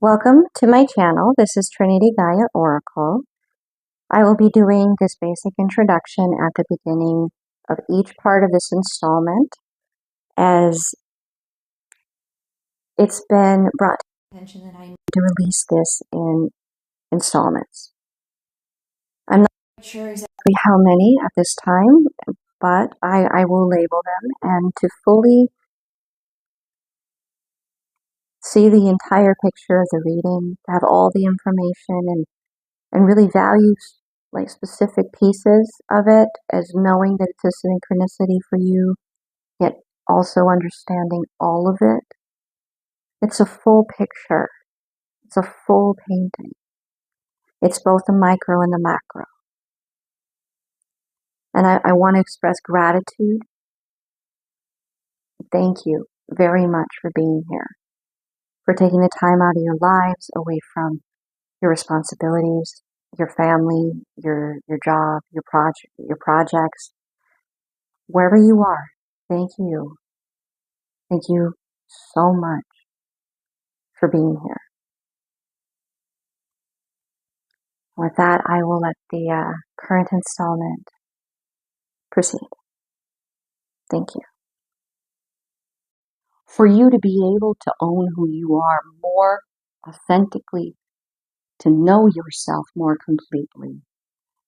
Welcome to my channel. This is TrinityGaiaOracle. I will be doing this basic introduction at the beginning of each part of this installment, as it's been brought to my attention that I need to release this in installments. I'm not sure exactly how many at this time, but I will label them, and to fully see the entire picture of the reading, to have all the information and really value like specific pieces of it, as knowing that it's a synchronicity for you, yet also understanding all of it. It's a full picture. It's a full painting. It's both the micro and the macro. And I want to express gratitude. Thank you very much for being here, for taking the time out of your lives, away from your responsibilities, your family, your job, your projects, wherever you are. Thank you. Thank you so much for being here. With that, I will let the current installment proceed. Thank you. For you to be able to own who you are more authentically, to know yourself more completely,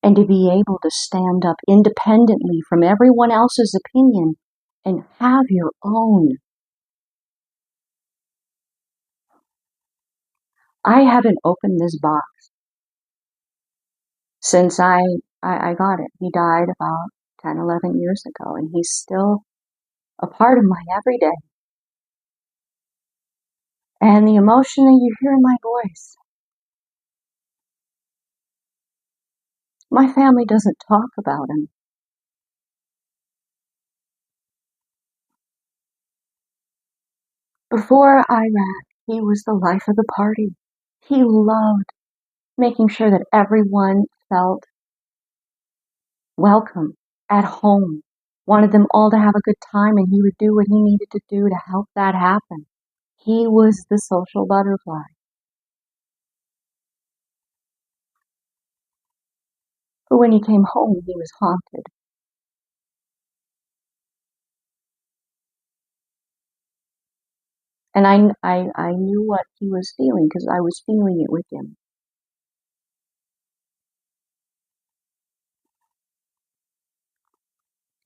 and to be able to stand up independently from everyone else's opinion and have your own. I haven't opened this box since I got it. He died about 10, 11 years ago, and he's still a part of my everyday. And the emotion that you hear in my voice, my family doesn't talk about him. Before Iraq, he was the life of the party. He loved making sure that everyone felt welcome, at home, wanted them all to have a good time, and he would do what he needed to do to help that happen. He was the social butterfly. But when he came home, he was haunted. And I knew what he was feeling, because I was feeling it with him.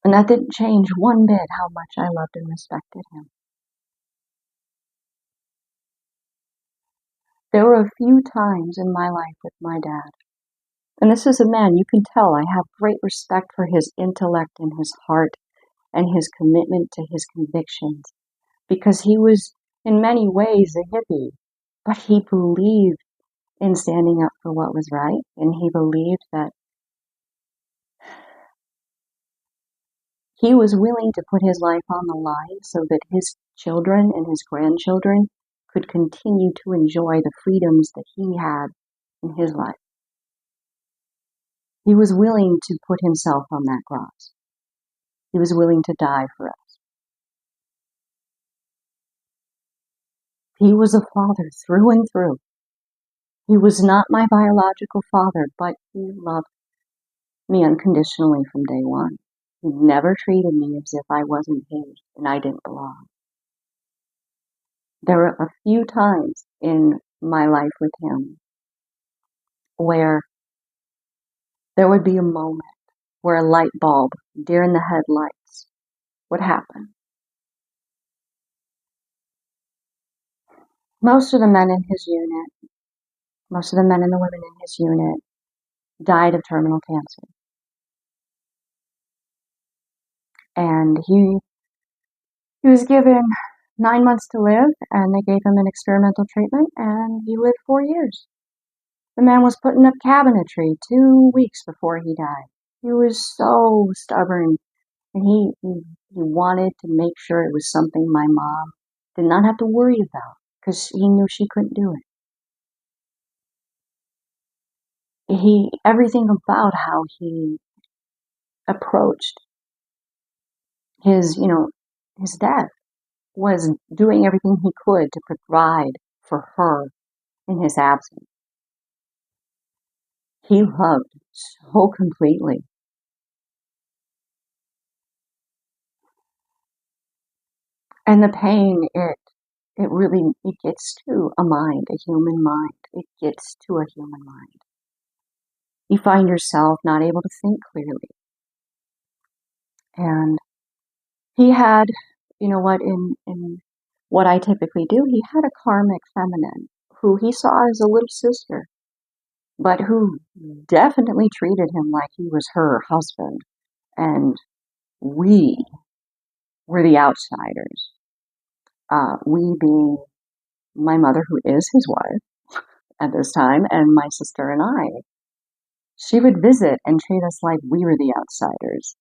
And that didn't change one bit how much I loved and respected him. There were a few times in my life with my dad, and this is a man, you can tell I have great respect for his intellect and his heart and his commitment to his convictions, because he was in many ways a hippie, but he believed in standing up for what was right, and he believed that he was willing to put his life on the line so that his children and his grandchildren could continue to enjoy the freedoms that he had in his life. He was willing to put himself on that cross. He was willing to die for us. He was a father through and through. He was not my biological father, but he loved me unconditionally from day one. He never treated me as if I wasn't his and I didn't belong. There were a few times in my life with him where there would be a moment where a light bulb, deer in the headlights, would happen. Most of the men in his unit, most of the men and the women in his unit died of terminal cancer. And he was given 9 months to live, and they gave him an experimental treatment, and he lived 4 years. The man was putting up cabinetry 2 weeks before he died. He was so stubborn, and he wanted to make sure it was something my mom did not have to worry about, because he knew she couldn't do it. Everything about how he approached his death was doing everything he could to provide for her in his absence. He loved so completely. And the pain, it really, it gets to a mind, a human mind. It gets to a human mind. You find yourself not able to think clearly. And he had, you know what, in what I typically do, he had a karmic feminine who he saw as a little sister, but who definitely treated him like he was her husband. And we were the outsiders. We being my mother, who is his wife at this time, and my sister and I. She would visit and treat us like we were the outsiders.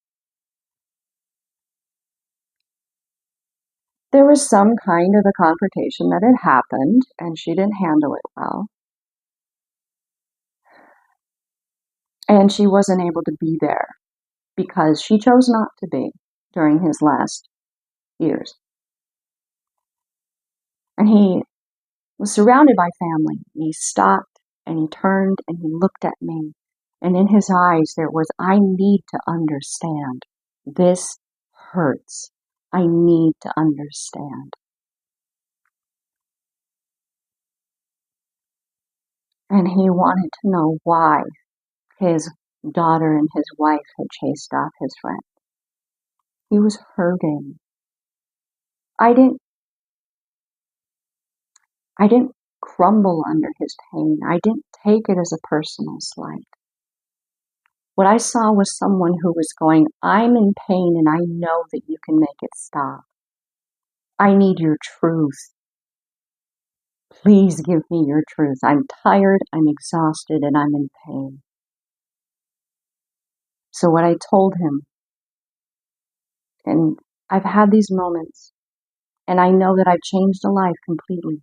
There was some kind of a confrontation that had happened, and she didn't handle it well. And she wasn't able to be there because she chose not to be during his last years. And he was surrounded by family. He stopped and he turned and he looked at me. And in his eyes there was, I need to understand. This hurts. I need to understand. And he wanted to know why his daughter and his wife had chased off his friend. He was hurting. I didn't crumble under his pain. I didn't take it as a personal slight. What I saw was someone who was going, I'm in pain and I know that you can make it stop. I need your truth. Please give me your truth. I'm tired, I'm exhausted, and I'm in pain. So what I told him, and I've had these moments, and I know that I've changed a life completely.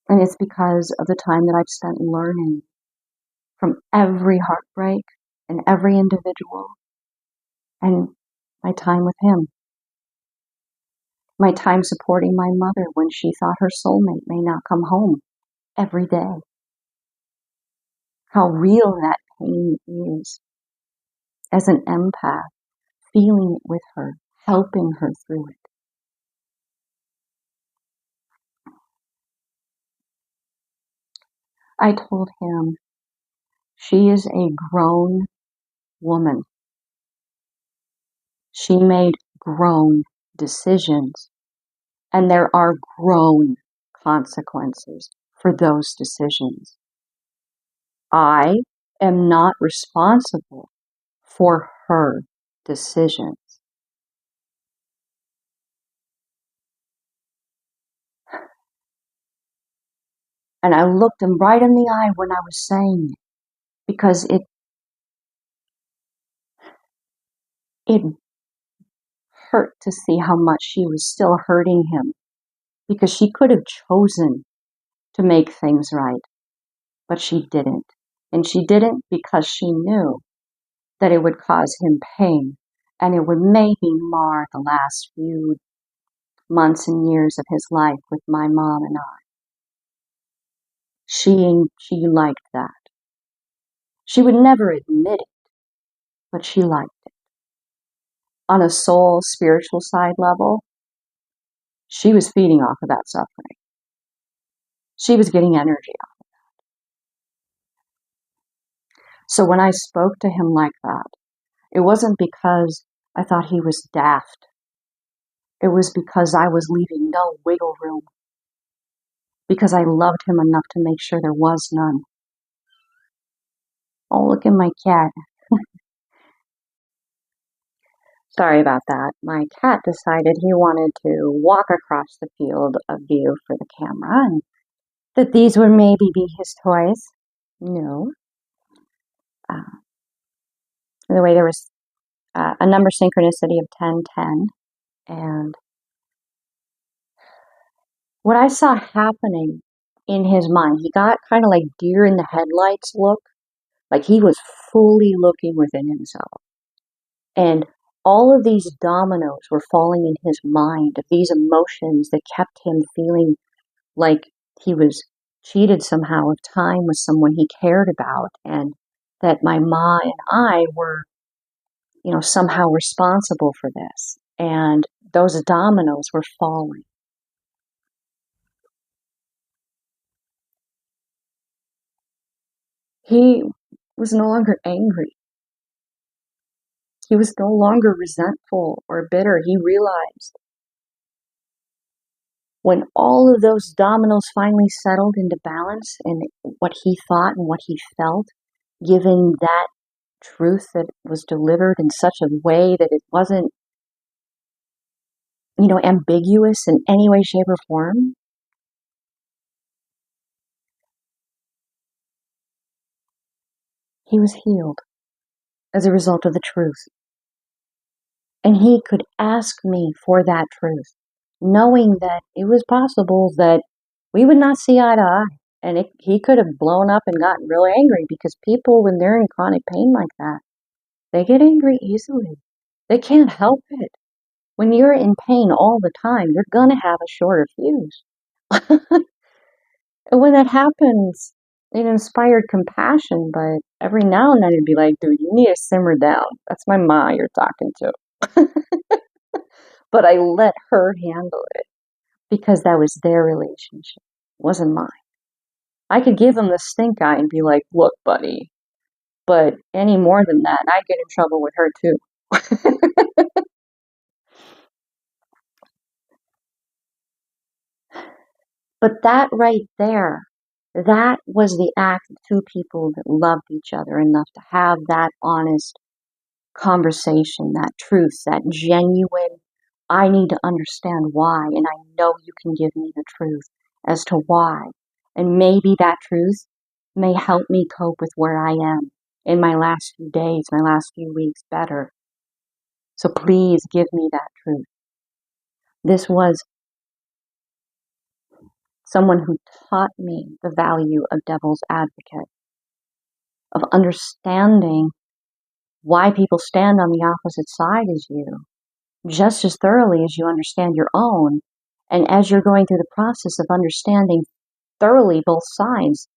And it's because of the time that I've spent learning from every heartbreak and every individual, and my time with him. My time supporting my mother when she thought her soulmate may not come home every day. How real that pain is as an empath, feeling it with her, helping her through it. I told him, she is a grown woman. She made grown decisions, and there are grown consequences for those decisions. I am not responsible for her decisions. And I looked him right in the eye when I was saying it, because it hurt to see how much she was still hurting him, because she could have chosen to make things right, but she didn't. And she didn't because she knew that it would cause him pain, and it would maybe mar the last few months and years of his life with my mom and I. She liked that. She would never admit it, but she liked it. On a soul, spiritual side level, she was feeding off of that suffering. She was getting energy off of that. So when I spoke to him like that, it wasn't because I thought he was daft. It was because I was leaving no wiggle room. Because I loved him enough to make sure there was none. Oh, look at my cat. Sorry about that. My cat decided he wanted to walk across the field of view for the camera, and that these would maybe be his toys. No. By the way, there was a number synchronicity of 1010, and what I saw happening in his mind, he got kind of like deer in the headlights look, like he was fully looking within himself. And all of these dominoes were falling in his mind of these emotions that kept him feeling like he was cheated somehow of time with someone he cared about, and that my ma and I were, somehow responsible for this. And those dominoes were falling. He was no longer angry. He was no longer resentful or bitter. He realized when all of those dominoes finally settled into balance and what he thought and what he felt, given that truth that was delivered in such a way that it wasn't, ambiguous in any way, shape, or form, he was healed as a result of the truth. And he could ask me for that truth, knowing that it was possible that we would not see eye to eye. And he could have blown up and gotten real angry, because people, when they're in chronic pain like that, they get angry easily. They can't help it. When you're in pain all the time, you're going to have a shorter fuse. And when that happens, it inspired compassion, but every now and then it'd be like, dude, you need to simmer down. That's my ma you're talking to. But I let her handle it, because that was their relationship, it wasn't mine. I could give him the stink eye and be like, look, buddy, but any more than that, I'd get in trouble with her too. But that right there, that was the act of two people that loved each other enough to have that honest conversation, that truth, that genuine, I need to understand why, and I know you can give me the truth as to why. And maybe that truth may help me cope with where I am in my last few days, my last few weeks better. So please give me that truth. This was someone who taught me the value of devil's advocate, of understanding why people stand on the opposite side as you, just as thoroughly as you understand your own. And as you're going through the process of understanding thoroughly both sides,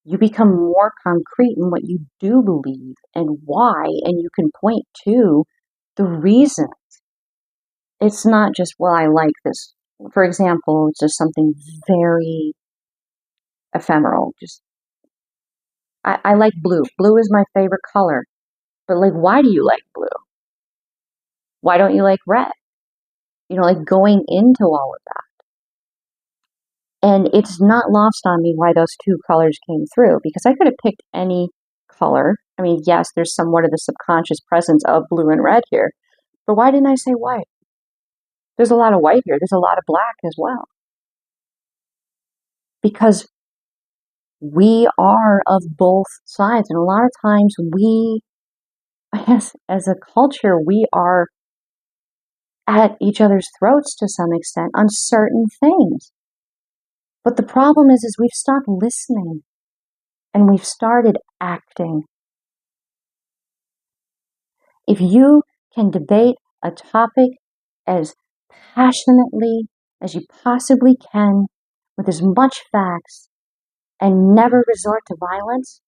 you become more concrete in what you do believe and why, and you can point to the reasons. It's not just, well, I like this. For example, it's just something very ephemeral. I like blue. Blue is my favorite color. But why do you like blue? Why don't you like red? Like going into all of that. And it's not lost on me why those two colors came through, because I could have picked any color. I mean, yes, there's somewhat of the subconscious presence of blue and red here, but why didn't I say white? There's a lot of white here. There's a lot of black as well. Because we are of both sides. And a lot of times as a culture, we are at each other's throats to some extent on certain things. But the problem is we've stopped listening and we've started acting. If you can debate a topic as passionately as you possibly can, with as much facts, and never resort to violence,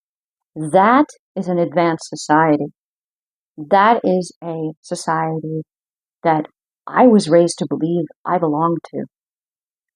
that is an advanced society. That is a society that I was raised to believe I belonged to.